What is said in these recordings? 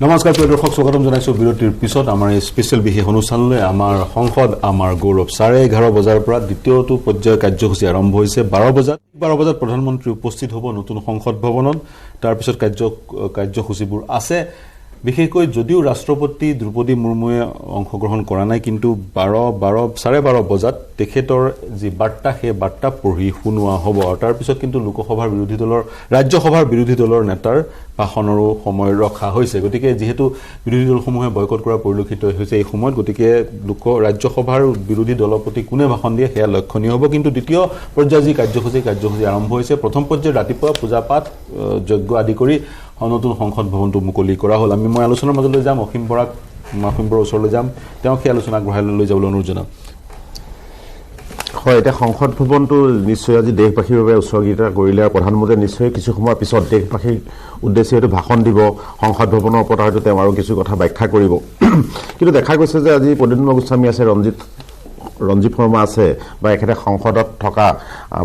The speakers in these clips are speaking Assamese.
নমস্কাৰ প্ৰিয় দৰ্শক, স্বাগতম জনাইছো বিৰতিৰ পিছত আমাৰ এই স্পেচিয়েল বিশেষ অনুষ্ঠানলৈ। আমাৰ সংসদ আমাৰ গৌৰৱ 11:30 বজাৰ পৰা দ্বিতীয়টো পৰ্যায়ৰ কাৰ্যসূচী আৰম্ভ হৈছে। 12 বজাত প্ৰধানমন্ত্ৰী উপস্থিত হ'ব নতুন সংসদ ভৱনত। তাৰপিছত কাৰ্যসূচীবোৰ আছে। বিশেষকৈ যদিও ৰাষ্ট্ৰপতি দ্ৰৌপদী মুৰ্মুৱে অংশগ্ৰহণ কৰা নাই, কিন্তু 12:30 বজাত তেখেতৰ যি বাৰ্তা, সেই বাৰ্তা পঢ়ি শুনোৱা হ'ব। আৰু তাৰপিছত কিন্তু ৰাজ্যসভাৰ বিৰোধী দলৰ নেতাৰ ভাষণৰো সময় ৰখা হৈছে। গতিকে যিহেতু বিৰোধী দলসমূহে বয়কট কৰা পৰিলক্ষিত হৈছে এই সময়ত, গতিকে ৰাজ্যসভাৰ বিৰোধী দলৰ প্ৰতি কোনে ভাষণ দিয়ে সেয়া লক্ষণীয় হ'ব। কিন্তু দ্বিতীয় পৰ্যায়ৰ যি কাৰ্যসূচী আৰম্ভ হৈছে। প্ৰথম পৰ্যায়ত ৰাতিপুৱা পূজা পাঠ যজ্ঞ আদি কৰি নতুন সংসদ ভৱনটো মুকলি কৰা হ'ল। মই আলোচনাৰ মাজলৈ যাম, অসীম বৰাৰ ওচৰলৈ যাম, তেওঁক সেই আলোচনা আগবঢ়াই লৈ যাবলৈ অনুৰোধ জনাম। হয়, এতিয়া সংসদ ভৱনটো নিশ্চয় আজি দেশবাসীৰ বাবে উৎসৰ্গিতা কৰিলে আৰু প্ৰধানমন্ত্ৰীয়ে নিশ্চয় কিছু সময়ৰ পিছত দেশবাসীক উদ্দেশ্যে হয়তো ভাষণ দিব। সংসদ ভৱনৰ ওপৰত হয়তো তেওঁ আৰু কিছু কথা ব্যাখ্যা কৰিব। কিন্তু দেখা গৈছে যে আজি প্ৰদ্যুম্ন গোস্বামী আছে, ৰঞ্জিত শৰ্মা আছে, বা এখেতে সংসদত থকা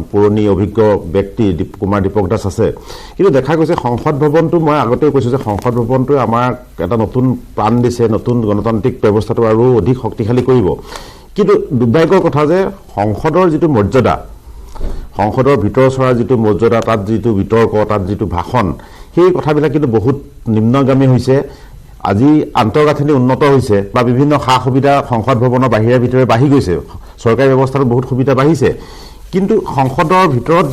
পুৰণি অভিজ্ঞ ব্যক্তি কুমাৰ দীপক দাস আছে। কিন্তু দেখা গৈছে সংসদ ভৱনটো, মই আগতেও কৈছোঁ যে সংসদ ভৱনটোৱে আমাক এটা নতুন প্ৰাণ দিছে, নতুন গণতান্ত্ৰিক ব্যৱস্থাটো আৰু অধিক শক্তিশালী কৰিব। কিন্তু দুৰ্ভাগ্যৰ কথা যে সংসদৰ যিটো মৰ্যাদা, সংসদৰ ভিতৰ চৰাৰ যিটো মৰ্যাদা, তাত যিটো বিতৰ্ক, তাত যিটো ভাষণ, সেই কথাবিলাক কিন্তু বহুত নিম্নগামী হৈছে। আজি আন্তঃগাঁথনি উন্নত হৈছে বা বিভিন্ন সা সুবিধা সংসদ ভৱনৰ বাহিৰে ভিতৰে বাঢ়ি গৈছে, চৰকাৰী ব্যৱস্থাতো বহুত সুবিধা বাঢ়িছে। কিন্তু সংসদৰ ভিতৰত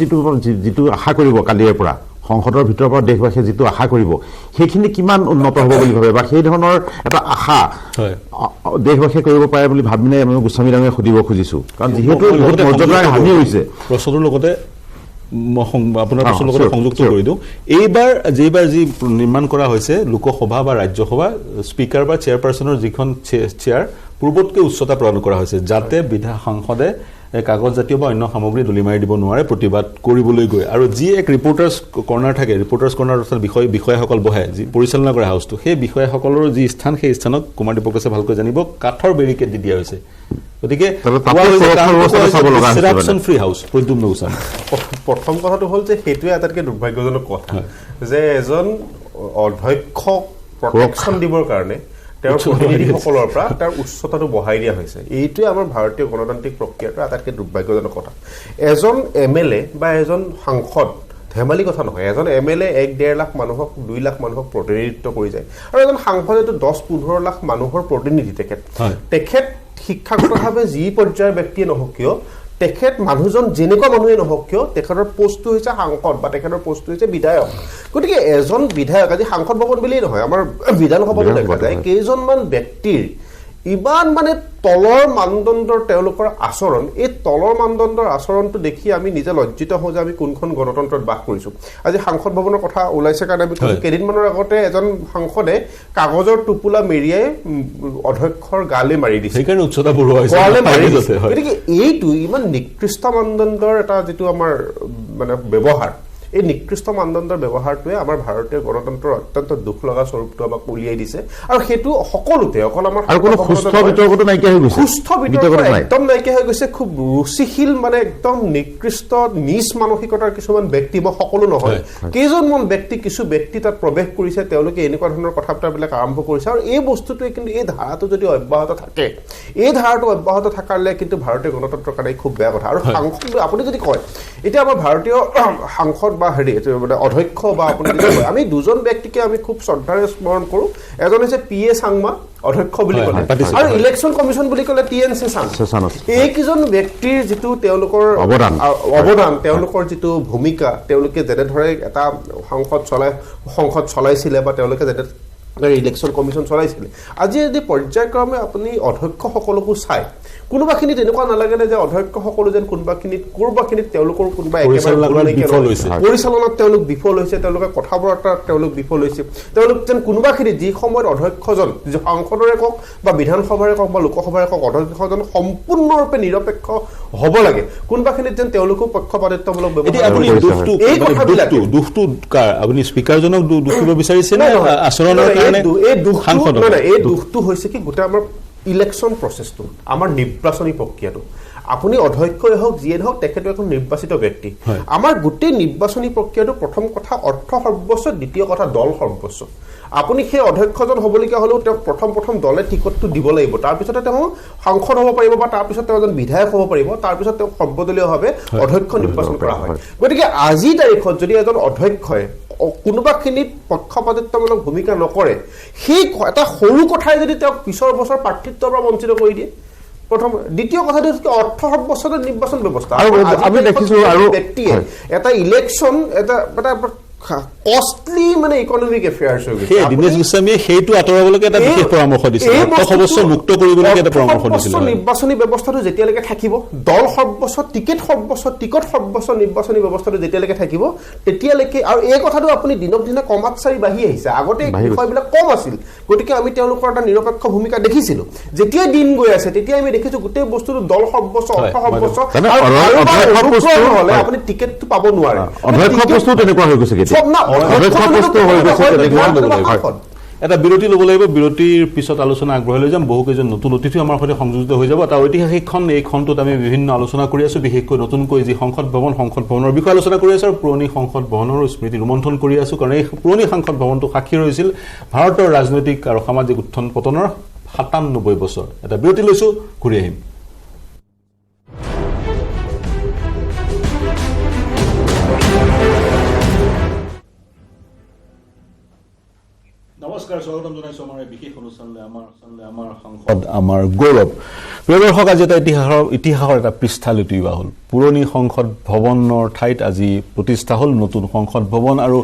যিটো আশা কৰিব কালিৰে পৰা, সংসদৰ ভিতৰৰ পৰা দেশবাসীয়ে যিটো আশা কৰিব, সেইখিনি কিমান উন্নত হ'ব বুলি ভাবে, বা সেই ধৰণৰ এটা আশা দেশবাসীয়ে কৰিব পাৰে বুলি ভাবিনে আমি গোস্বামী ডাঙৰীয়াক সুধিব খুজিছোঁ। কাৰণ যিহেতু বহুত মৰ্যাদাৰ হানি হৈছে। প্ৰশ্নটোৰ লগতে আপোনাৰ প্ৰশ্নৰ লগতে সংযুক্ত কৰি দিওঁ। এইবাৰ যি নিৰ্মাণ কৰা হৈছে লোকসভা বা ৰাজ্যসভা, স্পীকাৰ বা চেয়াৰপাৰ্চনৰ যিখন চেয়াৰ পূৰ্বতকৈ উচ্চতা প্ৰদান কৰা হৈছে, যাতে সাংসদে কাগজজাতীয় বা অন্য সামগ্ৰী দলি মাৰি দিব নোৱাৰে প্ৰতিবাদ কৰিবলৈ গৈ। আৰু যি এক ৰিপৰ্টাৰ্ছ কৰ্ণাৰ থাকে, ৰিপৰ্টাৰ্ছ কৰ্ণাৰ অৰ্থাৎ বিষয়াসকল বহে, যি পৰিচালনা কৰা হাউচটো, সেই বিষয়াসকলৰ যি স্থান, সেই স্থানত কুমাৰ দীপক দাসে ভালকৈ জানিব, কাঠৰ বেৰিকেড দি দিয়া হৈছে। গতিকে ফ্ৰী হাউচ। প্ৰদ্যুম্ন গোস্বামী, প্ৰথম কথাটো হ'ল যে সেইটোৱে আটাইতকৈ দুৰ্ভাগ্যজনক কথা যে এজন অধ্যক্ষ প্ৰটেকশ্যন দিবৰ কাৰণে তেওঁৰ প্ৰতিনিধিসকলৰ পৰা তাৰ উচ্চতাটো বঢ়াই দিয়া হৈছে। এইটোৱে আমাৰ ভাৰতীয় গণতান্ত্ৰিক প্ৰক্ৰিয়াটোৰ আটাইতকৈ দুৰ্ভাগ্যজনক কথা। এজন MLA বা এজন সাংসদ ধেমালি কথা নহয়। এজন MLA 1-1.5 লাখ মানুহক, 2 লাখ মানুহক প্ৰতিনিধিত্ব কৰি যায়, আৰু এজন সাংসদেতো 10-15 লাখ মানুহৰ প্ৰতিনিধি। তেখেত শিক্ষাগতভাৱে যি পৰ্যায়ৰ ব্যক্তিয়ে নহওক কিয়, তেখেত মানুহজন যেনেকুৱা মানুহে নহওক কিয়, তেখেতৰ পোষ্টটো হৈছে সাংসদ বা তেখেতৰ পোষ্টটো হৈছে বিধায়ক। গতিকে এজন বিধায়ক, আজি সাংসদ ভৱন বুলিয়েই নহয়, আমাৰ বিধানসভাতো দেখা যায় কেইজনমান ব্যক্তিৰ ইমান তলৰ মানদণ্ডৰ তেওঁলোকৰ আচৰণ। এই তলৰ মানদণ্ডৰ আচৰণটো দেখি আমি নিজে লজ্জিত হওঁ যে আমি কোনখন গণতন্ত্ৰত বাস কৰিছোঁ। আজি সাংসদ ভৱনৰ কথা ওলাইছে কাৰণে আমি কৈছোঁ, কেইদিনমানৰ আগতে এজন সাংসদে কাগজৰ টোপোলা মেৰিয়াই অধ্যক্ষৰ গালে মাৰি দিছে। গতিকে এইটো ইমান নিকৃষ্ট মানদণ্ডৰ এটা যিটো আমাৰ ব্যৱহাৰ, এই নিকৃষ্ট মানদণ্ডৰ ব্যৱহাৰটোৱে আমাৰ ভাৰতীয় গণতন্ত্ৰৰ অত্যন্ত দুখ লগা স্বৰূপটো আমাক উলিয়াই দিছে। আৰু সেইটো সকলোতে, অকল আমাৰ সুস্থ বিতৰ্ক নাইকিয়া হৈ গৈছে। খুব ৰুচিশীল একদম নিকৃষ্ট নিজ মানসিকতাৰ কিছুমান ব্যক্তি, মই সকলো নহয়, কেইজনমান ব্যক্তি, কিছু ব্যক্তি তাত প্ৰৱেশ কৰিছে, তেওঁলোকে এনেকুৱা ধৰণৰ কথা বতৰাবিলাক আৰম্ভ কৰিছে। আৰু এই বস্তুটোৱে কিন্তু, এই ধাৰাটো যদি অব্যাহত থাকে, এই ধাৰাটো অব্যাহত থকালে কিন্তু ভাৰতীয় গণতন্ত্ৰৰ কাৰণে খুব বেয়া কথা। আৰু সাংসদ, আপুনি যদি কয় এতিয়া আমাৰ ভাৰতীয় সাংসদ বা অধ্যক্ষ বা আপুনি আমি দুজন ব্যক্তিকে আমি খুব শ্ৰদ্ধাৰে স্মৰণ কৰোঁ। এজন হৈছে PA চাংমা, অধ্যক্ষ বুলি ক'লে, আৰু ইলেকশ্যন কমিশ্যন বুলি ক'লে TNC চাং। এইকেইজন ব্যক্তিৰ যিটো তেওঁলোকৰ অৱদান, তেওঁলোকৰ যিটো ভূমিকা, তেওঁলোকে যেনেদৰে এটা সংসদ চলাইছিলে বা তেওঁলোকে যেনে ইলেকশ্যন কমিশ্যন চলাইছিলে, আজি যদি পৰ্যায়ক্ৰমে আপুনি অধ্যক্ষসকলকো চায়, কোনোবাখিনিত এনেকুৱা নালাগে যে অধ্যক্ষসকলো যেন কোনোবাখিনিত তেওঁলোকৰ কোনোবা পৰিচালনাত তেওঁলোক বিফল হৈছে, তেওঁলোকে কথা বতৰাত তেওঁলোক বিফল হৈছে, তেওঁলোক যেন কোনোবাখিনিত যি সময়ত অধ্যক্ষজন, সাংসদৰে কওক বা বিধানসভাৰে কওক বা লোকসভাৰে কওক, অধ্যক্ষজন সম্পূৰ্ণৰূপে নিৰপেক্ষ হ'ব লাগে, কোনোবাখিনিত যেন তেওঁলোকো পক্ষপাতিত্বমূলক ব্যৱহাৰ। দুখটো আপুনি স্পীকাৰজনক দুখ দিব বিচাৰিছে নে আচৰণৰ কাৰণে? এই দুখটো হৈছে কি, গোটেই আমাৰ ইলেকশ্যন প্ৰচেছটো, আমাৰ নিৰ্বাচনী প্ৰক্ৰিয়াটো। আপুনি অধ্যক্ষই হওক যিয়ে হওক তেখেতো এখন নিৰ্বাচিত ব্যক্তি আমাৰ গোটেই নিৰ্বাচনী প্ৰক্ৰিয়াটো প্ৰথম কথা অৰ্থ সৰ্বস্ব দ্বিতীয় কথা দল সৰ্বস্ব আপুনি সেই অধ্যক্ষজন হ'বলগীয়া হ'লেও তেওঁ প্ৰথম দলে টিকটটো দিব লাগিব তাৰপিছতে তেওঁ সাংসদ হ'ব পাৰিব বা তাৰপিছত তেওঁ এজন বিধায়ক হ'ব পাৰিব তাৰপিছত তেওঁ সৰ্বদলীয়ভাৱে অধ্যক্ষ নিৰ্বাচন কৰা হয় গতিকে আজিৰ তাৰিখত যদি এজন অধ্যক্ষই কোনোবাখিনিত পক্ষপাতিত্বমূলক ভূমিকা নকৰে সেই এটা সৰু কথাই যদি তেওঁক পিছৰ বছৰ প্ৰাৰ্থিত্বৰ পৰা বঞ্চিত কৰি দিয়ে প্ৰথম দ্বিতীয় কথাটো অৰ্থ সৰ্বস্বত নিৰ্বাচন ব্যৱস্থা আমি দেখিছোঁ আৰু ব্যক্তিয়ে এটা ইলেকশ্যন এটা কষ্টলি মানে ইকনমিক এফেয়াৰ্ছ হৈ গৈছে দিনেশ গোস্বামীয়ে সেইটো আঁতৰাবলৈকে এটা বিশেষ পৰামৰ্শ দিছিল সৰ্বস্ব মুক্ত কৰিবলৈকে এটা পৰামৰ্শ দিছিল নিৰ্বাচনী ব্যৱস্থাটো যেতিয়ালৈকে থাকিব দল সৰ্বস্ব টিকেট সৰ্বস্ব নিৰ্বাচনী ব্যৱস্থাটো যেতিয়ালৈকে থাকিব তেতিয়ালৈকে আৰু এই কথাটো আপুনি দিনক দিনে কমাত চাৰি বাঢ়ি আহিছে আগতে এই বিষয়বিলাক কম আছিল গতিকে আমি তেওঁলোকৰ এটা নিৰপেক্ষ ভূমিকা দেখিছিলো যেতিয়াই দিন গৈ আছে তেতিয়া আমি দেখিছো গোটেই বস্তুটো দল সৰ্বস্ব অৰ্থ সৰ্বস্ব হ'লে আপুনি টিকেটটো পাব নোৱাৰে অধ্যক্ষ বস্তু তেনেকুৱা হৈ গৈছে এটা বিৰতি ল'ব লাগিব বিৰতিৰ পিছত আলোচনা আগবঢ়াই লৈ যাম বহুকেইজন নতুন অতিথি আমাৰ সৈতে সংযোজিত হৈ যাব এটা ঐতিহাসিক এই খণ্ডটোত আমি বিভিন্ন আলোচনা কৰি আছো বিশেষকৈ নতুনকৈ যি সংসদ ভৱনৰ বিষয়ে আলোচনা কৰি আছো আৰু পুৰণি সংসদ ভৱনৰ স্মৃতি ৰোমন্থন কৰি আছো কাৰণ এই পুৰণি সংসদ ভৱনটো সাক্ষী ৰৈছিল ভাৰতৰ ৰাজনৈতিক আৰু সামাজিক উত্থান পতনৰ ৯৭ বছৰ এটা বিৰতি লৈছো ঘূৰি আহিম নমস্কাৰ স্বাগতম জনাইছো আমাৰ বিশেষ অনুষ্ঠানলৈ আমাৰ সংসদ আমাৰ গৌৰৱ প্ৰিয় দৰ্শক আজি এটা ইতিহাসৰ এটা পৃষ্ঠা লুটিওৱা হ'ল পুৰণি সংসদ ভৱনৰ ঠাইত আজি প্ৰতিষ্ঠা হ'ল নতুন সংসদ ভৱন আৰু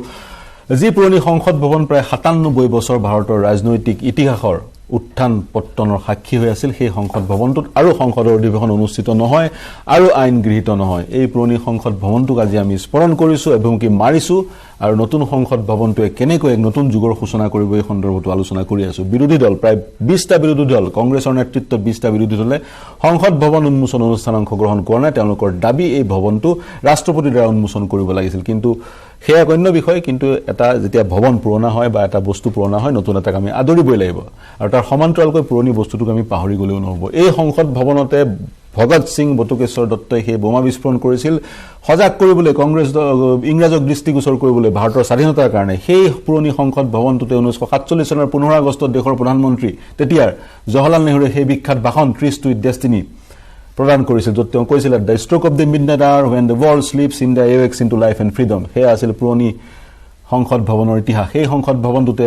যি পুৰণি সংসদ ভৱন প্ৰায় ৯৭ বছৰ ভাৰতৰ ৰাজনৈতিক ইতিহাসৰ উত্থান পতনৰ সাক্ষী হৈ আছিল সেই সংসদ ভৱনটোত আৰু সংসদৰ অধিৱেশন অনুষ্ঠিত নহয় আৰু আইন গৃহীত নহয় এই পুৰণি সংসদ ভৱনটোক আজি আমি স্মৰণ কৰিছো অভিমুখী মাৰিছো আৰু নতুন সংসদ ভৱনটোৱে কেনেকৈ এক নতুন যুগৰ সূচনা কৰিব এই সন্দৰ্ভত আলোচনা কৰি আছো বিৰোধী দল প্ৰায় ২০টা বিৰোধী দল কংগ্ৰেছৰ নেতৃত্বত ২০টা বিৰোধী দলে সংসদ ভৱন উন্মোচন অনুষ্ঠান অংশগ্ৰহণ কৰা নাই তেওঁলোকৰ দাবী এই ভৱনটো ৰাষ্ট্ৰপতিৰ দ্বাৰা উন্মোচন কৰিব লাগিছিল কিন্তু সেয়া এক অন্য বিষয় কিন্তু এটা যেতিয়া ভৱন পুৰণা হয় বা এটা বস্তু পুৰণা হয় নতুন এটাক আমি আদৰিবই লাগিব আৰু তাৰ সমান্তৰালকৈ পুৰণি বস্তুটোক আমি পাহৰি গ'লেও নহ'ব এই সংসদ ভৱনতে ভগত সিং বটুকেশ্বৰ দত্তই সেই বোমা বিস্ফোৰণ কৰিছিল সজাগ কৰিবলৈ কংগ্ৰেছ ইংৰাজক দৃষ্টিগোচৰ কৰিবলৈ ভাৰতৰ স্বাধীনতাৰ কাৰণে সেই পুৰণি সংসদ ভৱনটোতে 1947 চনৰ 15 আগষ্টত দেশৰ প্ৰধানমন্ত্ৰী তেতিয়াৰ জৱাহৰলাল নেহৰুৱে সেই বিখ্যাত ভাষণ ট্ৰিজ টু ডেষ্টিনি প্ৰদান কৰিছিল য'ত তেওঁ কৈছিল the stroke of the midnight hour when the world sleeps India awakes into life and freedom সেয়া আছিল পুৰণি সংসদ ভৱনৰ ইতিহাস সেই সংসদ ভৱনটোতে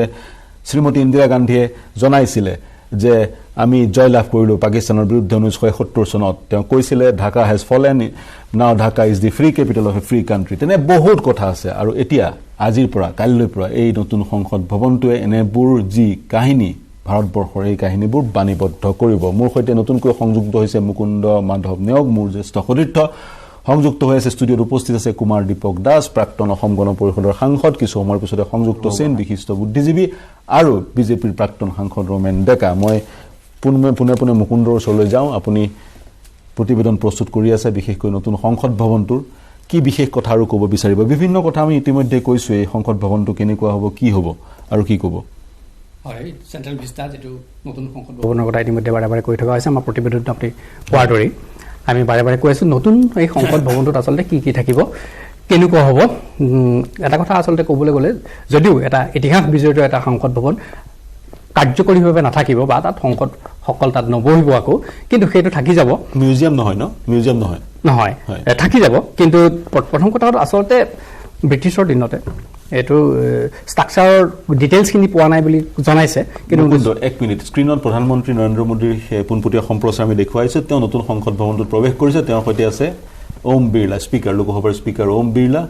শ্ৰীমতী ইন্দিৰা গান্ধীয়ে জনাইছিলে যে আমি জয়লাভ কৰিলো পাকিস্তানৰ বিৰুদ্ধে 1971 চনত তেওঁ কৈছিলে ঢাকা হেজ ফলেন নাও Dhaka is the free capital of A free country তেনে বহুত কথা আছে আৰু এতিয়া আজিৰ পৰা কাইলৈৰ পৰা এই নতুন সংসদ ভৱনটোৱে এনেবোৰ যি কাহিনী ভাৰতবৰ্ষৰ এই কাহিনীবোৰ বাণীবদ্ধ কৰিব মোৰ সৈতে নতুনকৈ সংযুক্ত হৈছে মুকুন্দ মাধৱ নেওগ মোৰ জ্যেষ্ঠ সতীৰ্থ সংযুক্ত হৈ আছে ষ্টুডিঅ'ত উপস্থিত আছে কুমাৰ দীপক দাস প্ৰাক্তন অসম গণ পৰিষদৰ সাংসদ কিছু সময়ৰ পিছতে সংযুক্ত চেন বিশিষ্ট বুদ্ধিজীৱী আৰু বিজেপিৰ প্ৰাক্তন সাংসদ ৰমেন ডেকা মই পুনে মুকুন্দৰ ওচৰলৈ যাওঁ আপুনি প্ৰতিবেদন প্ৰস্তুত কৰি আছে বিশেষকৈ নতুন সংসদ ভৱনটোৰ কি বিশেষ কথা আৰু ক'ব বিচাৰিব বিভিন্ন কথা আমি ইতিমধ্যে কৈছো এই সংসদ ভৱনটো কেনেকুৱা হ'ব কি হ'ব আৰু কি ক'ব হয় চেন্ট্ৰেল ভিস্তা যেটো নতুন সংসদ ভৱনৰ কথা ইতিমধ্যে বাৰে কৈ থকা হৈছে আমাৰ প্ৰতিবেদনত আপুনি কোৱাৰ দৰে আমি বাৰে কৈ আছো নতুন এই সংসদ ভৱনটোত আচলতে কি থাকিব কেনেকুৱা হ'ব এটা কথা আচলতে ক'বলৈ গ'লে যদিও এটা ইতিহাস বিজড়িত এটা সংসদ ভৱন কাৰ্যকৰীভাৱে নাথাকিব বা তাত সংসদ সকল তাত নবহিব আকৌ কিন্তু সেইটো থাকি যাব মিউজিয়াম নহয় নহয় থাকি যাব কিন্তু প্ৰথম কথা আচলতে ব্ৰিটিছৰ দিনতে এটো ষ্ট্ৰাকচাৰৰ ডিটেইলছখিনি পোৱা নাই বুলি জনাইছে কিন্তু এক মিনিট স্ক্ৰিনত প্ৰধানমন্ত্ৰী নৰেন্দ্ৰ মোদীৰ পোনপটীয়া সম্প্ৰচাৰ আমি দেখুৱাইছে তেওঁ নতুন সংসদ ভৱনটোত প্ৰৱেশ কৰিছে তেওঁৰ সৈতে আছে ওম বিৰলা স্পিকাৰ লোকসভাৰ স্পিকাৰ ওম বিৰলা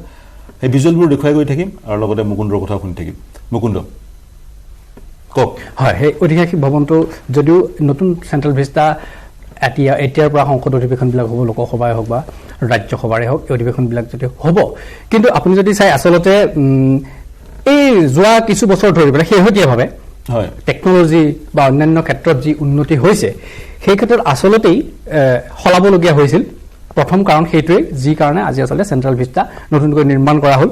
এই ভিজুৱেলবোৰ দেখুৱাই গৈ থাকিম আৰু লগতে মুকুন্দৰ কথা শুনি থাকিম মুকুন্দ কওক হয় সেই ঐতিহাসিক ভৱনটো যদিও নতুন চেন্ট্ৰেল ভিস্তা এতিয়াৰ পৰা সংসদ অধিৱেশনবিলাক হ'ব লোকসভাই হওক বা ৰাজ্যসভাৰে হওক এই অধিৱেশনবিলাক যদি হ'ব কিন্তু আপুনি যদি চাই আচলতে এই যোৱা কিছু বছৰ ধৰি পেলাই শেহতীয়াভাৱে হয় টেকন'লজি বা অন্যান্য ক্ষেত্ৰত যি উন্নতি হৈছে সেই ক্ষেত্ৰত আচলতেই সলাবলগীয়া হৈছিল প্ৰথম কাৰণ সেইটোৱেই যি কাৰণে আজি আচলতে চেন্ট্ৰেল ভিস্তা নতুনকৈ নিৰ্মাণ কৰা হ'ল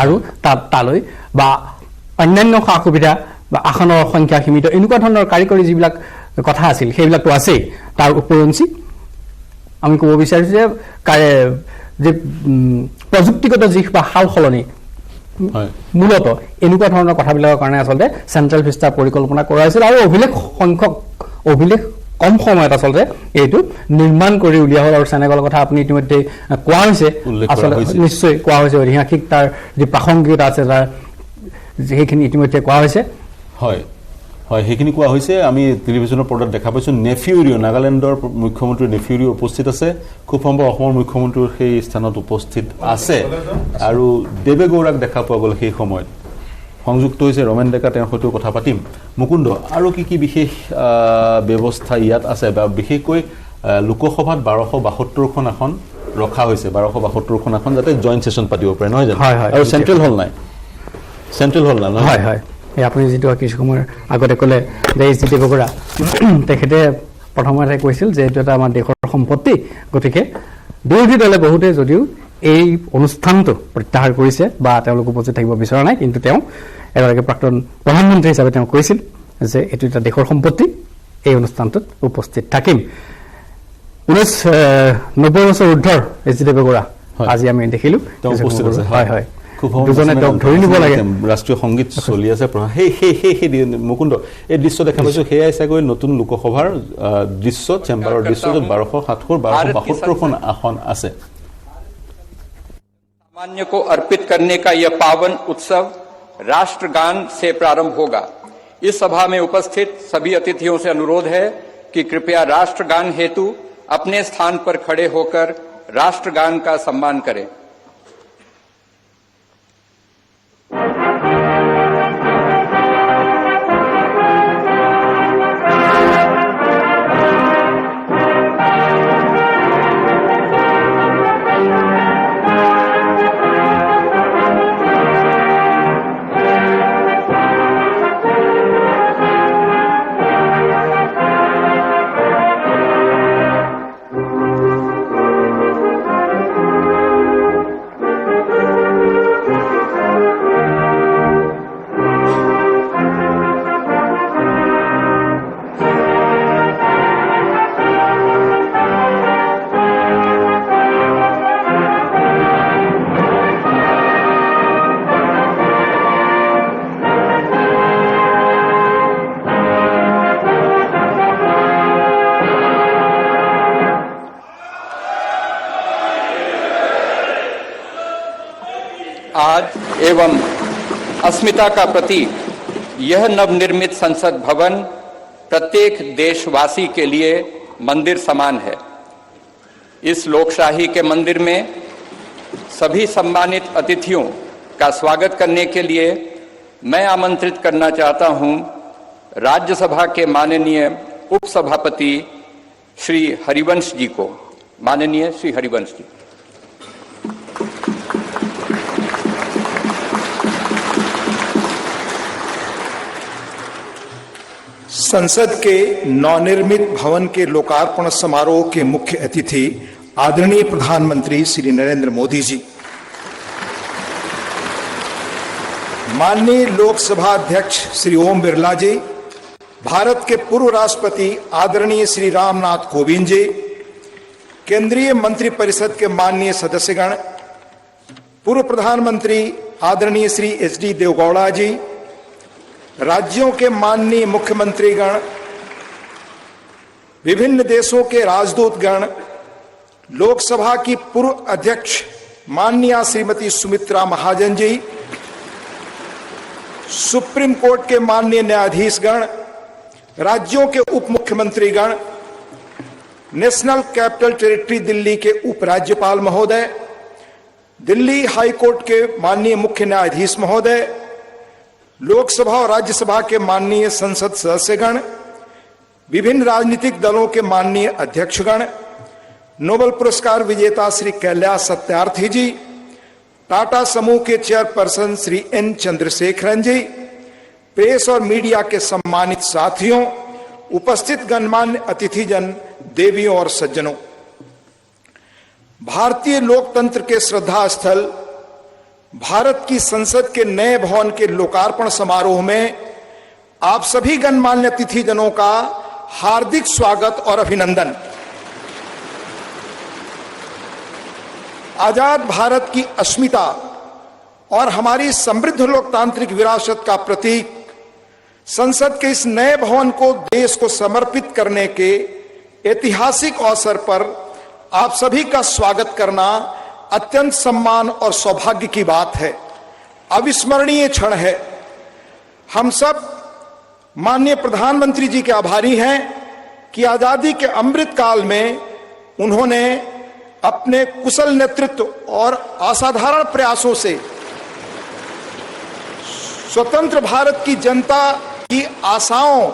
আৰু তালৈ বা অন্যান্য সা সুবিধা বা আসনৰ সংখ্যা সীমিত এনেকুৱা ধৰণৰ কাৰিকৰী যিবিলাক কথা আছিল সেইবিলাকতো আছেই তাৰ উপৰঞ্চি আমি ক'ব বিচাৰিছোঁ যে প্ৰযুক্তিগত দিশ বা সাল সলনি মূলত এনেকুৱা ধৰণৰ কথাবিলাকৰ কাৰণে আচলতে চেণ্ট্ৰেল ভিষ্টাৰ পৰিকল্পনা কৰা হৈছিল আৰু অভিলেখ কম সময়ত আচলতে এইটো নিৰ্মাণ কৰি উলিওৱা হ'ল। আৰু চেনেগলৰ কথা আপুনি ইতিমধ্যে কোৱা হৈছে, আচলতে নিশ্চয় কোৱা হৈছে, ঐতিহাসিক তাৰ যি প্ৰাসংগিকতা আছে তাৰ সেইখিনি ইতিমধ্যে কোৱা হৈছে। হয় হয়, সেইখিনি কোৱা হৈছে। আমি টেলিভিশ্যনৰ পৰ্দাত দেখা পাইছোঁ নেফিউৰিঅ, নাগালেণ্ডৰ মুখ্যমন্ত্ৰী নেফিউৰিঅ উপস্থিত আছে। খুব সম্ভৱ অসমৰ মুখ্যমন্ত্ৰীও সেই স্থানত উপস্থিত আছে আৰু দেৱে গৌড়াক দেখা পোৱা গ'ল। সেই সময়ত সংযুক্ত হৈছে ৰমেন ডেকা, তেওঁৰ সৈতেও কথা পাতিম। মুকুন্দ, আৰু কি কি বিশেষ ব্যৱস্থা ইয়াত আছে বা বিশেষকৈ লোকসভাত 1272খন আসন ৰখা হৈছে, 1272খন আসন যাতে জইণ্ট ছেছন পাতিব পাৰে, নহয় জানো? আৰু চেণ্ট্ৰেল হল নাই, হয় হয়। আপুনি যিটো কিছু সময়ৰ আগতে ক'লে যে এইচ ডি দেৱে গৌড়া, তেখেতে প্ৰথমতে কৈছিল যে এইটো এটা আমাৰ দেশৰ সম্পত্তি, গতিকে বিৰোধী দলে বহুতে যদিও এই অনুষ্ঠানটো প্ৰত্যাহাৰ কৰিছে বা তেওঁলোক উপস্থিত থাকিব বিচৰা নাই, কিন্তু তেওঁ এগৰাকী প্ৰাক্তন প্ৰধানমন্ত্ৰী হিচাপে তেওঁ কৈছিল যে এইটো এটা দেশৰ সম্পত্তি, এই অনুষ্ঠানটোত উপস্থিত থাকিম। 90 বছৰ ঊৰ্ধৰ এইচ ডি দেৱে গৌড়া আজি আমি দেখিলোঁ উপস্থিত আছে। হয় হয়, দুজনে ধৰি নিব লাগে। ৰাষ্ট্ৰীয় সংগীত চলি আছে। সেই মুকুন্দ, এই দৃশ্য দেখা পাইছোঁ, সেয়াই চাগৈ নতুন লোকসভাৰ দৃশ্য, চেম্বাৰৰ দৃশ্য, য'ত 1272খন আসন আছে। सामान्य को अर्पित करने का यह पावन उत्सव राष्ट्रगान से प्रारंभ होगा। इस सभा में उपस्थित सभी अतिथियों से अनुरोध है कि कृपया राष्ट्रगान हेतु अपने स्थान पर खड़े होकर राष्ट्रगान का सम्मान करें। आज एवं अस्मिता का प्रतीक यह नवनिर्मित संसद भवन प्रत्येक देशवासी के लिए मंदिर समान है। इस लोकशाही के मंदिर में सभी सम्मानित अतिथियों का स्वागत करने के लिए मैं आमंत्रित करना चाहता हूं राज्यसभा के माननीय उपसभापति श्री हरिवंश जी को। माननीय श्री हरिवंश जी। संसद के नवनिर्मित भवन के लोकार्पण समारोह के मुख्य अतिथि आदरणीय प्रधानमंत्री श्री नरेंद्र मोदी जी, माननीय लोकसभा अध्यक्ष श्री ओम बिरला जी, भारत के पूर्व राष्ट्रपति आदरणीय श्री रामनाथ कोविंद जी, केंद्रीय मंत्रिपरिषद के माननीय सदस्यगण, पूर्व प्रधानमंत्री आदरणीय श्री एच डी देवगौड़ा जी, राज्यों के माननीय मुख्यमंत्रीगण, विभिन्न देशों के राजदूतगण, लोकसभा की पूर्व अध्यक्ष माननीय श्रीमती सुमित्रा महाजन जी, सुप्रीम कोर्ट के माननीय न्यायाधीशगण, राज्यों के उप मुख्यमंत्रीगण, नेशनल कैपिटल टेरिटरी दिल्ली के उपराज्यपाल महोदय, दिल्ली हाई कोर्ट के माननीय मुख्य न्यायाधीश महोदय, लोकसभा और राज्यसभा के माननीय संसद सदस्यगण, विभिन्न राजनीतिक दलों के माननीय अध्यक्षगण, नोबेल पुरस्कार विजेता श्री कैलाश सत्यार्थी जी, टाटा समूह के चेयरपर्सन श्री एन चंद्रशेखरन जी, प्रेस और मीडिया के सम्मानित साथियों, उपस्थित गणमान्य अतिथिजन, देवियों और सज्जनों, भारतीय लोकतंत्र के श्रद्धा स्थल भारत की संसद के नए भवन के लोकार्पण समारोह में आप सभी गणमान्य अतिथिजनों का हार्दिक स्वागत और अभिनंदन। आजाद भारत की अस्मिता और हमारी समृद्ध लोकतांत्रिक विरासत का प्रतीक संसद के इस नए भवन को देश को समर्पित करने के ऐतिहासिक अवसर पर आप सभी का स्वागत करना अत्यंत सम्मान और सौभाग्य की बात है, अविस्मरणीय क्षण है। हम सब माननीय प्रधानमंत्री जी के आभारी हैं कि आजादी के अमृत काल में उन्होंने अपने कुशल नेतृत्व और असाधारण प्रयासों से स्वतंत्र भारत की जनता की आशाओं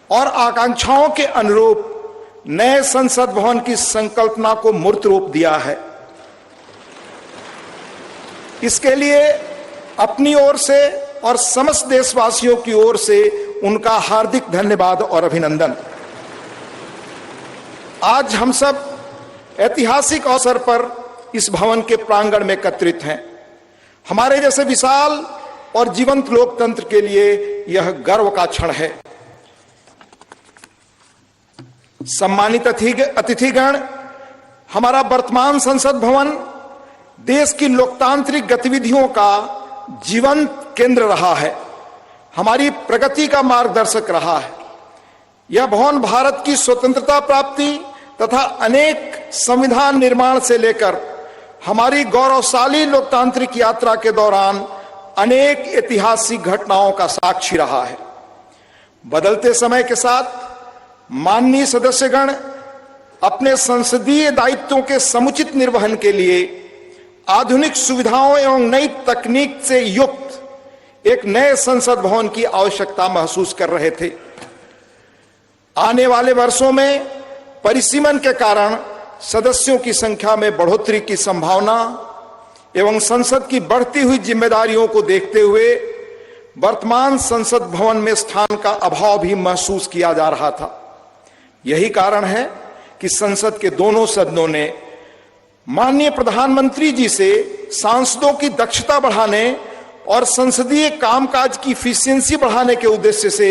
और आकांक्षाओं के अनुरूप नए संसद भवन की संकल्पना को मूर्त रूप दिया है। इसके लिए अपनी ओर से और समस्त देशवासियों की ओर से उनका हार्दिक धन्यवाद और अभिनंदन। आज हम सब ऐतिहासिक अवसर पर इस भवन के प्रांगण में एकत्रित हैं। हमारे जैसे विशाल और जीवंत लोकतंत्र के लिए यह गर्व का क्षण है। सम्मानित अतिथिगण, हमारा वर्तमान संसद भवन देश की लोकतांत्रिक गतिविधियों का जीवंत केंद्र रहा है, हमारी प्रगति का मार्गदर्शक रहा है। यह भवन भारत की स्वतंत्रता प्राप्ति तथा अनेक संविधान निर्माण से लेकर हमारी गौरवशाली लोकतांत्रिक यात्रा के दौरान अनेक ऐतिहासिक घटनाओं का साक्षी रहा है। बदलते समय के साथ माननीय सदस्यगण अपने संसदीय दायित्वों के समुचित निर्वहन के लिए आधुनिक सुविधाओं एवं नई तकनीक से युक्त एक नए संसद भवन की आवश्यकता महसूस कर रहे थे। आने वाले वर्षों में परिसीमन के कारण सदस्यों की संख्या में बढ़ोतरी की संभावना एवं संसद की बढ़ती हुई जिम्मेदारियों को देखते हुए वर्तमान संसद भवन में स्थान का अभाव भी महसूस किया जा रहा था। यही कारण है कि संसद के दोनों सदनों ने माननीय प्रधानमंत्री जी से सांसदों की दक्षता बढ़ाने और संसदीय कामकाज की इफिशियंसी बढ़ाने के उद्देश्य से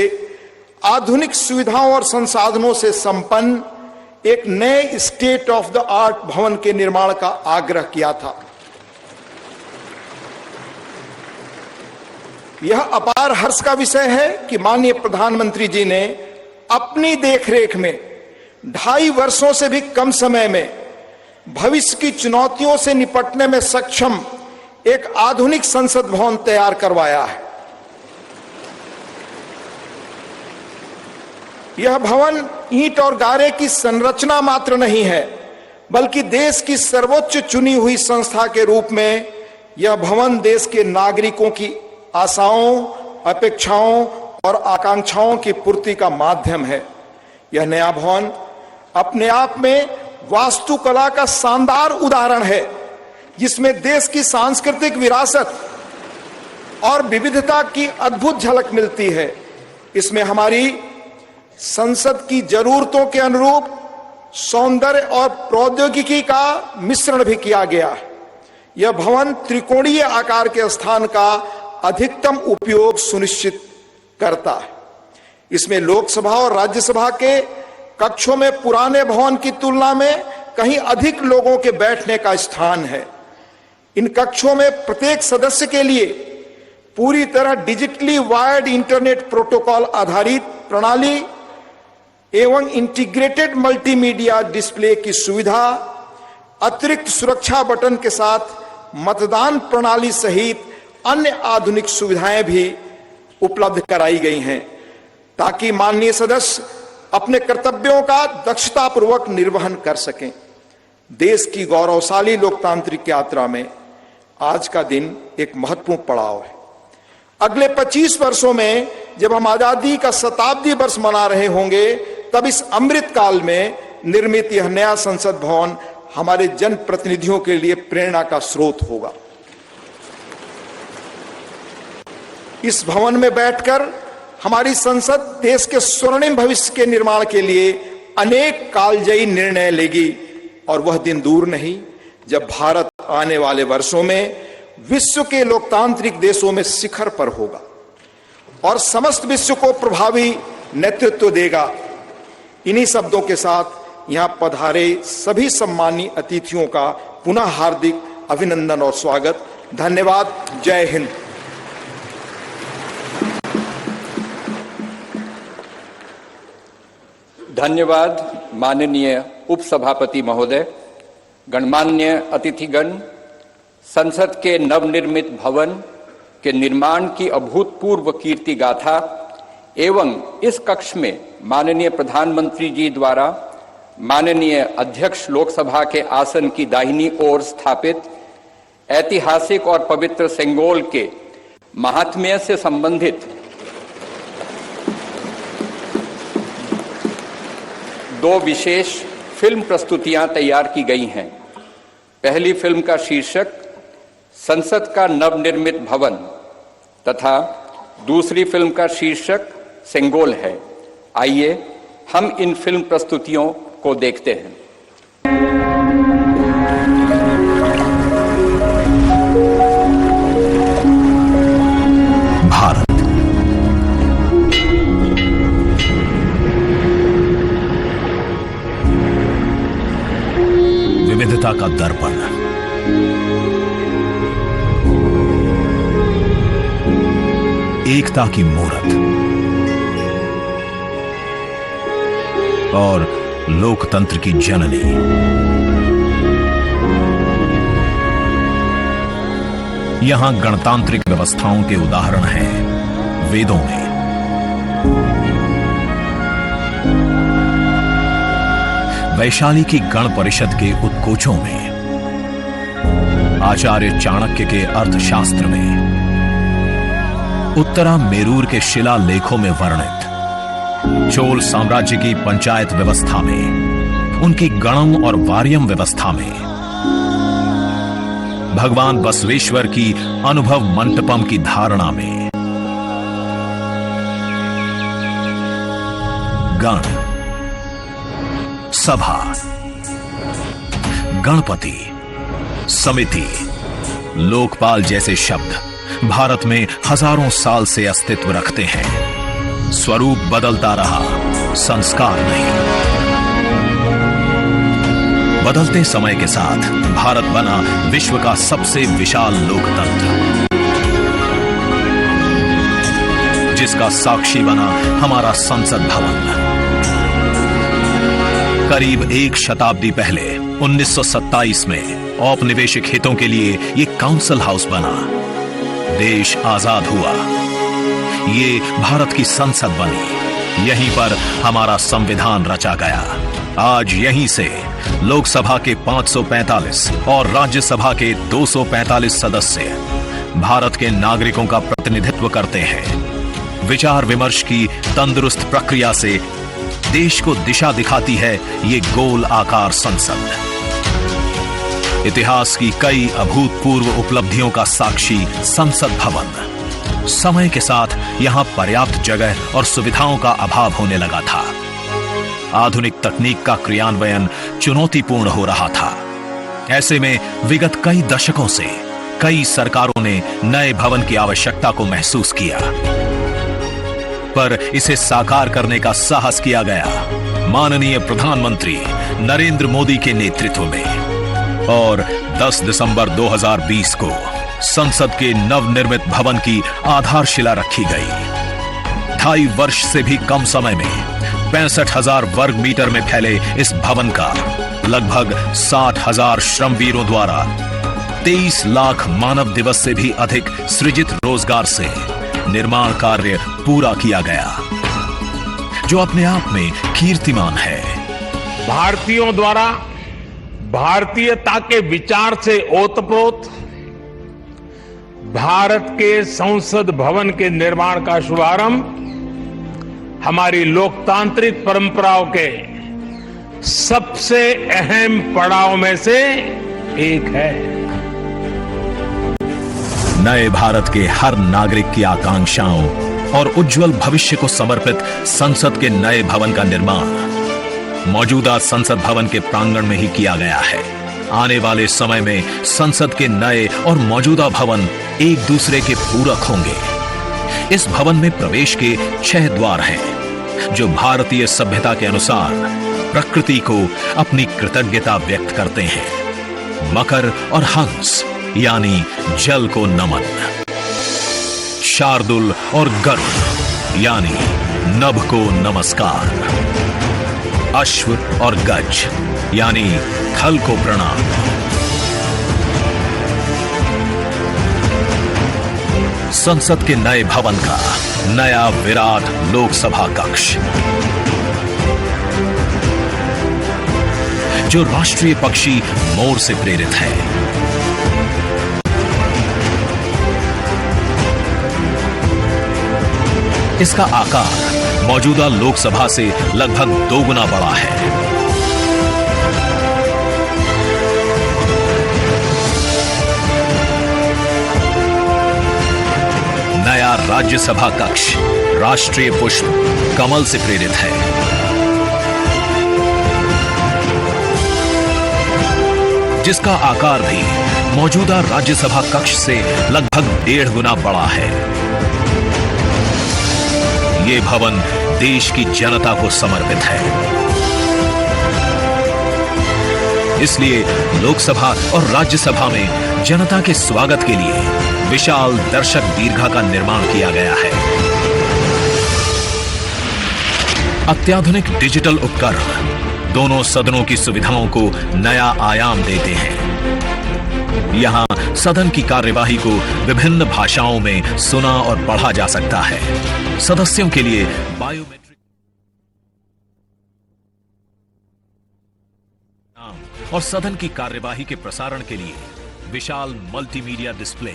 आधुनिक सुविधाओं और संसाधनों से संपन्न एक नए स्टेट ऑफ द आर्ट भवन के निर्माण का आग्रह किया था। यह अपार हर्ष का विषय है कि माननीय प्रधानमंत्री जी ने अपनी देखरेख में 2.5 वर्षों से भी कम समय में भविष्य की चुनौतियों से निपटने में सक्षम एक आधुनिक संसद भवन तैयार करवाया है। यह भवन ईंट और गारे की संरचना मात्र नहीं है, बल्कि देश की सर्वोच्च चुनी हुई संस्था के रूप में यह भवन देश के नागरिकों की आशाओं, अपेक्षाओं और आकांक्षाओं की पूर्ति का माध्यम है। यह नया भवन अपने आप में वास्तुकला का शानदार उदाहरण है, जिसमें देश की सांस्कृतिक विरासत और विविधता की अद्भुत झलक मिलती है। इसमें हमारी संसद की जरूरतों के अनुरूप सौंदर्य और प्रौद्योगिकी का मिश्रण भी किया गया है। यह भवन त्रिकोणीय आकार के स्थान का अधिकतम उपयोग सुनिश्चित करता है। इसमें लोकसभा और राज्यसभा के कक्षों में पुराने भवन की तुलना में कहीं अधिक लोगों के बैठने का स्थान है। इन कक्षों में प्रत्येक सदस्य के लिए पूरी तरह डिजिटली वायर्ड इंटरनेट प्रोटोकॉल आधारित प्रणाली एवं इंटीग्रेटेड मल्टीमीडिया डिस्प्ले की सुविधा, अतिरिक्त सुरक्षा बटन के साथ मतदान प्रणाली सहित अन्य आधुनिक सुविधाएं भी उपलब्ध कराई गई हैं, ताकि माननीय सदस्य अपने कर्तव्यों का दक्षतापूर्वक निर्वहन कर सकें। देश की गौरवशाली लोकतांत्रिक यात्रा में आज का दिन एक महत्वपूर्ण पड़ाव है। अगले 25 वर्षों में जब हम आजादी का शताब्दी वर्ष मना रहे होंगे, तब इस अमृत काल में निर्मित यह नया संसद भवन हमारे जनप्रतिनिधियों के लिए प्रेरणा का स्रोत होगा। इस भवन में बैठकर हमारी संसद देश के स्वर्णिम भविष्य के निर्माण के लिए अनेक कालजयी निर्णय लेगी, और वह दिन दूर नहीं जब भारत आने वाले वर्षों में विश्व के लोकतांत्रिक देशों में शिखर पर होगा और समस्त विश्व को प्रभावी नेतृत्व देगा। इन्हीं शब्दों के साथ यहां पधारे सभी सम्मानीय अतिथियों का पुनः हार्दिक अभिनंदन और स्वागत। धन्यवाद। जय हिंद। धन्यवाद माननीय उपसभापति महोदय, गणमान्य अतिथिगण, संसद के नवनिर्मित भवन के निर्माण की अभूतपूर्व कीर्ति गाथा एवं इस कक्ष में माननीय प्रधानमंत्री जी द्वारा माननीय अध्यक्ष लोकसभा के आसन की दाहिनी ओर स्थापित ऐतिहासिक और पवित्र सेंगोल के महात्म्य से संबंधित दो विशेष फिल्म प्रस्तुतियां तैयार की गई हैं। पहली फिल्म का शीर्षक संसद का नवनिर्मित भवन तथा दूसरी फिल्म का शीर्षक सेंगोल है। आइए हम इन फिल्म प्रस्तुतियों को देखते हैं। भारत विविधता का दर्पण, एकता की मूरत और लोकतंत्र की जननी। यहां गणतांत्रिक व्यवस्थाओं के उदाहरण हैं वेदों में। वैशाली की गण परिषद के उत्कोचों में, आचार्य चाणक्य के अर्थशास्त्र में, उत्तरा मेरूर के शिलालेखों में वर्णित चोल साम्राज्य की पंचायत व्यवस्था में, उनकी गणम और वार्यम व्यवस्था में, भगवान बसवेश्वर की अनुभव मंटपम की धारणा में, गण, सभा, गणपति, समिति, लोकपाल जैसे शब्द भारत में हजारों साल से अस्तित्व रखते हैं। स्वरूप बदलता रहा, संस्कार नहीं। बदलते समय के साथ भारत बना विश्व का सबसे विशाल लोकतंत्र, जिसका साक्षी बना हमारा संसद भवन। करीब एक शताब्दी पहले 1927 में औपनिवेशिक हितों के लिए ये काउंसिल हाउस बना। देश आजाद हुआ, ये भारत की संसद बनी, यहीं पर हमारा संविधान रचा गया। आज यहीं से लोकसभा के 545 और राज्यसभा के 245 सदस्य भारत के नागरिकों का प्रतिनिधित्व करते हैं। विचार विमर्श की तंदुरुस्त प्रक्रिया से देश को दिशा दिखाती है ये गोल आकार संसद। इतिहास की कई अभूतपूर्व उपलब्धियों का साक्षी संसद भवन। समय के साथ यहां पर्याप्त जगह और सुविधाओं का अभाव होने लगा था। आधुनिक तकनीक का क्रियान्वयन चुनौतीपूर्ण हो रहा था। ऐसे में विगत कई दशकों से कई सरकारों ने नए भवन की आवश्यकता को महसूस किया, पर इसे साकार करने का साहस किया गया माननीय प्रधानमंत्री नरेंद्र मोदी के नेतृत्व में। और 10 दिसंबर 2020 को संसद के नवनिर्मित भवन की आधारशिला रखी गई। 2.5 वर्ष से भी कम समय में 65,000 वर्ग मीटर में फैले इस भवन का लगभग 60,000 श्रमवीरों द्वारा 23 लाख मानव दिवस से भी अधिक सृजित रोजगार से निर्माण कार्य पूरा किया गया, जो अपने आप में कीर्तिमान है। भारतीयों द्वारा भारतीयता के विचार से ओतप्रोत भारत के संसद भवन के निर्माण का शुभारंभ हमारी लोकतांत्रिक परंपराओं के सबसे अहम पड़ाव में से एक है। नए भारत के हर नागरिक की आकांक्षाओं और उज्जवल भविष्य को समर्पित संसद के नए भवन का निर्माण मौजूदा संसद भवन के प्रांगण में ही किया गया है। आने वाले समय में संसद के नए और मौजूदा भवन एक दूसरे के पूरक होंगे। इस भवन में प्रवेश के 6 द्वार हैं, जो भारतीय सभ्यता के अनुसार प्रकृति को अपनी कृतज्ञता व्यक्त करते हैं। मकर और हंस यानी जल को नमन। शार्दुल और गरुड़ यानी नभ को नमस्कार। अश्व और गज यानी खल को प्रणाम। संसद के नए भवन का नया विराट लोकसभा कक्ष, जो राष्ट्रीय पक्षी मोर से प्रेरित है। इसका आकार मौजूदा लोकसभा से लगभग 2 गुना बड़ा है। नया राज्यसभा कक्ष राष्ट्रीय पुष्प कमल से प्रेरित है। जिसका आकार भी मौजूदा राज्यसभा कक्ष से लगभग 1.5 गुना बड़ा है। ये भवन देश की जनता को समर्पित है। इसलिए लोकसभा और राज्यसभा में जनता के स्वागत के लिए विशाल दर्शक दीर्घा का निर्माण किया गया है। अत्याधुनिक डिजिटल उपकरण दोनों सदनों की सुविधाओं को नया आयाम देते हैं। यहां सदन की कार्यवाही को विभिन्न भाषाओं में सुना और पढ़ा जा सकता है। सदस्यों के लिए बायोमेट्रिक और सदन की कार्यवाही के प्रसारण के लिए विशाल multimedia display,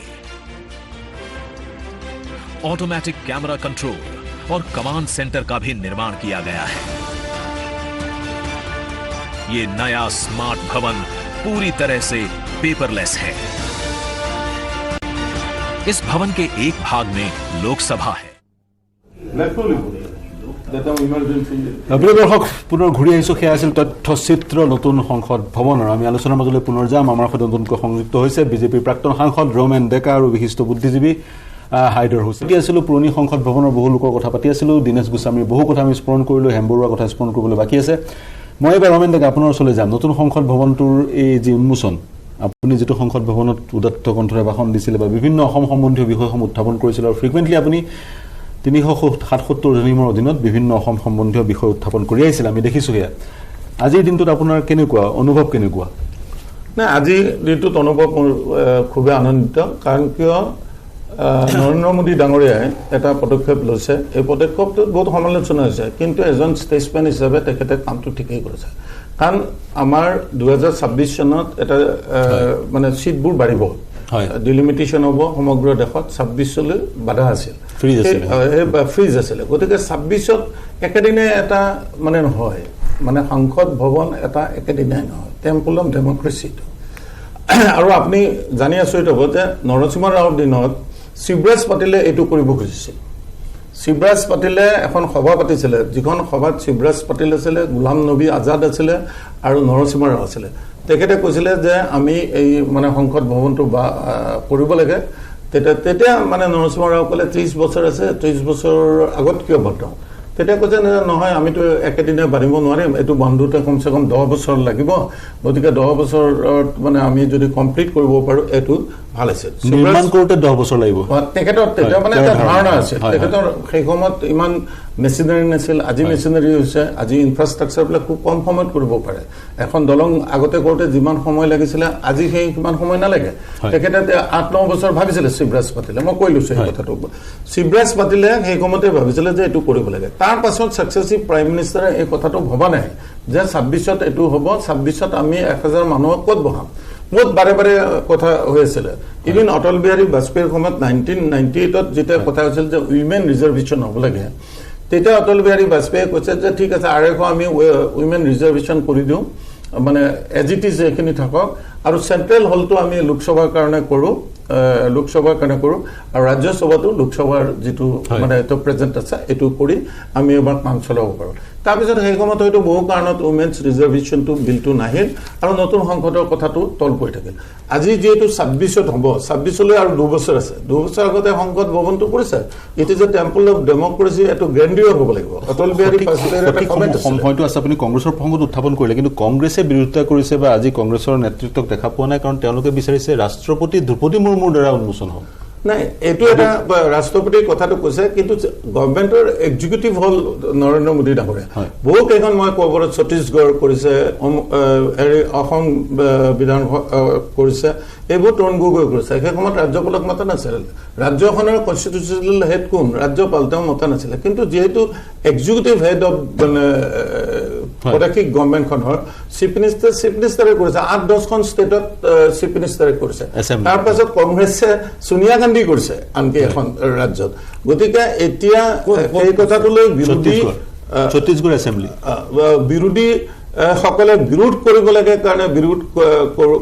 automatic camera control और कमांड सेंटर का भी निर्माण किया गया है। ये नया स्मार्ट भवन पूरी तरह से पेपरलेस है। इस भवन के एक भाग में लोकसभा है। প্ৰিয় দৰ্শক, পুনৰ ঘূৰি আহিছোঁ। সেয়া আছিল তথ্যচিত্ৰ নতুন সংসদ ভৱনৰ। আমি আলোচনাৰ মাজলৈ পুনৰ যাম। আমাৰ সৈতে নতুনকৈ সংযুক্ত হৈছে বিজেপিৰ প্ৰাক্তন সাংসদ ৰমেন ডেকা আৰু বিশিষ্ট বুদ্ধিজীৱী হাইদৰ হুছেইন। আছিলোঁ পুৰণি সংসদ ভৱনৰ বহু লোকৰ কথা পাতি আছিলোঁ। দীনেশ গোস্বামীৰ বহু কথা আমি স্মৰণ কৰিলোঁ। হেমবৰুৱাৰ কথা স্মৰণ কৰিবলৈ বাকী আছে। মই এবাৰ ৰমেন ডেকা আপোনাৰ ওচৰলৈ যাম। নতুন সংসদ ভৱনটোৰ এই যি উন্মোচন, আপুনি যিটো সংসদ ভৱনত উদাত্ত কণ্ঠৰে ভাষণ দিছিলে বা বিভিন্ন অসম সম্বন্ধীয় বিষয়সমূহ উত্থাপন কৰিছিলে আৰু ফ্ৰিকুৱেণ্টলি আপুনি 377 অধীনত বিভিন্ন অসম সম্বন্ধীয় বিষয় উত্থাপন কৰি আহিছিল, আমি দেখিছোঁ। সেয়া আজিৰ দিনটোত আপোনাৰ কেনেকুৱা অনুভৱ? কেনেকুৱা? নাই, আজিৰ দিনটোত অনুভৱ মোৰ খুবেই আনন্দিত। কাৰণ কিয় নৰেন্দ্ৰ মোদী ডাঙৰীয়াই এটা পদক্ষেপ লৈছে। এই পদক্ষেপটোত বহুত সমালোচনা হৈছে, কিন্তু এজন ষ্টেটছমেন হিচাপে তেখেতে কামটো ঠিকেই কৰিছে। কাৰণ আমাৰ 2026 চনত এটা মানে চিটবোৰ বাঢ়িব, ডিলিমিটেশ্যন হ'ব সমগ্ৰ দেশত। 26লৈ বাধা আছিল, ফ্ৰিজ আছিলে। গতিকে 26ত একেদিনাই এটা মানে নহয়, মানে সংসদ ভৱন এটা একেদিনাই নহয়, টেম্পল অফ ডেমক্ৰেচিটো। আৰু আপুনি জানি আচৰিত হ'ব যে নৰসিংহ ৰাওৰ দিনত শিৱৰাজ পাটিলে এইটো কৰিব খুজিছিল। শিৱৰাজ পাটিলে এখন সভা পাতিছিলে, যিখন সভাত শিৱৰাজ পাটিল আছিলে, গোলাম নবী আজাদ আছিলে আৰু নৰসিংহ ৰাও আছিলে। তেখেতে কৈছিলে যে আমি এই মানে সংসদ ভৱনটো কৰিব লাগে। তেতিয়া মানে নৰসিংহ ৰাও ক'লে 30 বছৰ আছে, 30 বছৰৰ আগত কিয় বৰ্তাও? তেতিয়া কৈছে নহয়, আমিতো একেদিনাই বাঢ়িব নোৱাৰিম, এইটো বান্ধোতে কমচে কম 10 বছৰ লাগিব। গতিকে 10 বছৰত মানে আমি যদি কমপ্লিট কৰিব পাৰোঁ এইটো ভাল আছে। নিৰ্মাণ কৰোঁতে 10 বছৰ লাগিব। তেখেতৰ তেতিয়া মানে এটা ধাৰণা আছিল। তেখেতৰ সেই সময়ত ইমান মেচিনাৰী নাছিল, আজি মেচিনাৰী হৈছে, আজি ইনফ্ৰাষ্ট্ৰাকচাৰবিলাক খুব কম সময়ত কৰিব পাৰে। এখন দলং আগতে কৰোঁতে যিমান সময় লাগিছিলে আজি সেই সিমান সময় নালাগে। তেখেতে 8-9 বছৰ ভাবিছিলে শিৱৰাজ পাটিলে, মই কৈ লৈছোঁ সেই কথাটো। শিৱৰাজ পাটিলে সেই সময়তে ভাবিছিলে যে এইটো কৰিব লাগে। তাৰ পাছত ছাকচেছিভ প্ৰাইম মিনিষ্টাৰে এই কথাটো ভবা নাই যে 26ত এইটো হ'ব, 26ত আমি 1000 মানুহক ক'ত বহাম। বহুত বাৰে বাৰে কথা হৈ আছিলে। ইভিন অটল বিহাৰী বাজপেয়ীৰ সময়ত 1998ত যেতিয়া কথা হৈছিল যে উইমেন ৰিজাৰ্ভেশ্যন হ'ব লাগে, তেতিয়া অটল বিহাৰী বাজপেয়ীয়ে কৈছে যে ঠিক আছে, 250 আমি উইমেন ৰিজাৰ্ভেশ্যন কৰি দিওঁ, মানে এজ ইট ইজ এইখিনি থাকক, আৰু চেণ্ট্ৰেল হলটো আমি লোকসভাৰ কাৰণে কৰোঁ আৰু ৰাজ্যসভাটো লোকসভাৰ যিটো মানে এইটো প্ৰেজেণ্ট আছে এইটো কৰি আমি এবাৰ কাম চলাব পাৰোঁ তাৰপিছত সেই সময়ত হয়তো বহু কাৰণত উমেন্স ৰিজাৰ্ভেশ্যনটো বিলটো নাহিল আৰু নতুন সংসদৰ কথাটো তল পৰি থাকিল আজি যিহেতু 26ত হ'ব 26লৈ আৰু 2 বছৰ আছে 2 বছৰ আগতে সংসদ ভৱনটো কৰিছে it is a temple of democracy এটো গ্ৰেণ্ডিয়ৰ হ'ব লাগিব অটল বিহাৰী বাজপেয়ীৰ এটা কমেণ্ট আছে হয়তো আছে আপুনি কংগ্ৰেছৰ প্ৰসংগত উত্থাপন কৰিলে কিন্তু কংগ্ৰেছে বিৰোধিতা কৰিছে বা আজি কংগ্ৰেছৰ নেতৃত্বক দেখা পোৱা নাই কাৰণ তেওঁলোকে বিচাৰিছে ৰাষ্ট্ৰপতি দ্ৰৌপদী মুৰ্মুৰ দ্বাৰা উন্মোচন হওক নাই এইটো এটা ৰাষ্ট্ৰপতিৰ কথাটো কৈছে কিন্তু গভৰ্ণমেণ্টৰ এক্সিকিউটিভ হল নৰেন্দ্ৰ মোদী ডাঙৰীয়া বহু কেইখন মই কবৰত ছত্তীশগড় কৰিছে অসম বিধান কৰিছে এইবোৰ তৰুণ গগৈ কৰিছে সেই সময়ত ৰাজ্যপালক মতা নাছিল ৰাজ্যখনৰ কনষ্টিটিউচনেল হেড কোন ৰাজ্যপাল তেওঁ মতা নাছিলে কিন্তু যেহেতু এক্সিকিউটিভ হেড অফ মানে পদক্ষেপ গভৰ্ণমেণ্টখনৰ চিফ মিনিষ্টাৰে কৰিছে 8-10খন ষ্টেটত চিফ মিনিষ্টাৰে কৰিছে তাৰ পাছত কংগ্ৰেছে সোনিয়া গান্ধী কৰিছে আনকি এখন ৰাজ্যত গতিকে এতিয়া এই কথাটোলৈ বিৰোধী ছত্তীশগড় এছেম্বলি বিৰোধী সকলে বিৰোধ কৰিব লাগে কাৰণে বিৰোধ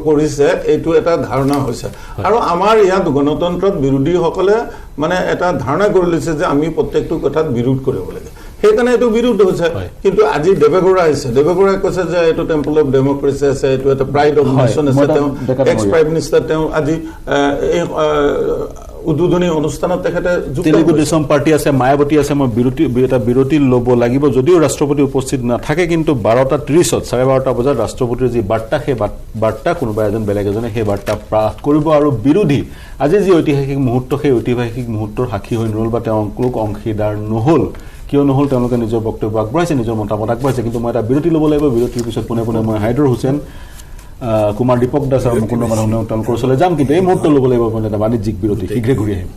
কৰিছে এইটো এটা ধাৰণা হৈছে আৰু আমাৰ ইয়াত গণতন্ত্ৰত বিৰোধীসকলে মানে এটা ধাৰণা কৰি লৈছে যে আমি প্ৰত্যেকটো কথাত বিৰোধ কৰিব লাগে সেইকাৰণে এইটো বিৰোধ হৈছে কিন্তু আজি দেৱেগৌড়া আহিছে দেৱেগৌড়াই কৈছে যে এইটো টেম্পল অফ ডেমক্ৰেসি আছে এইটো এটা প্ৰাইড অফ নেশ্যন আছে তেওঁ এক্স প্ৰাইম মিনিষ্টাৰ তেওঁ আজি এই উদ্বোধনী অনুষ্ঠানত তেখেতে তেলেগু দেশম পাৰ্টি আছে মায়াবতী আছে মই বিৰতি ল'ব লাগিব যদিও ৰাষ্ট্ৰপতি উপস্থিত নাথাকে কিন্তু 12:30 12:30 বজাত ৰাষ্ট্ৰপতিৰ যি বাৰ্তা সেই বাৰ্তা কোনোবা এজন বেলেগ এজনে সেই বাৰ্তা পাঠ কৰিব আৰু বিৰোধী আজি যি ঐতিহাসিক মুহূৰ্ত সেই ঐতিহাসিক মুহূৰ্তৰ সাক্ষী হৈ নৰল বা তেওঁলোক অংশীদাৰ নহল কিয় নহল তেওঁলোকে নিজৰ বক্তব্য আগবঢ়াইছে নিজৰ মতামত আগবঢ়াইছে কিন্তু মই এটা বিৰতি ল'ব লাগিব বিৰতিৰ পিছত পুনে মই হাইদৰ হুছেইন কুমাৰ দীপক দাস আৰু মুকুন্দ মাধৱ তেওঁলোকৰ ওচৰলৈ যাম কিন্তু এই মুহূৰ্ত ল'ব লাগিব এটা বাণিজ্যিক বিৰতি শীঘ্ৰে ঘূৰি আহিম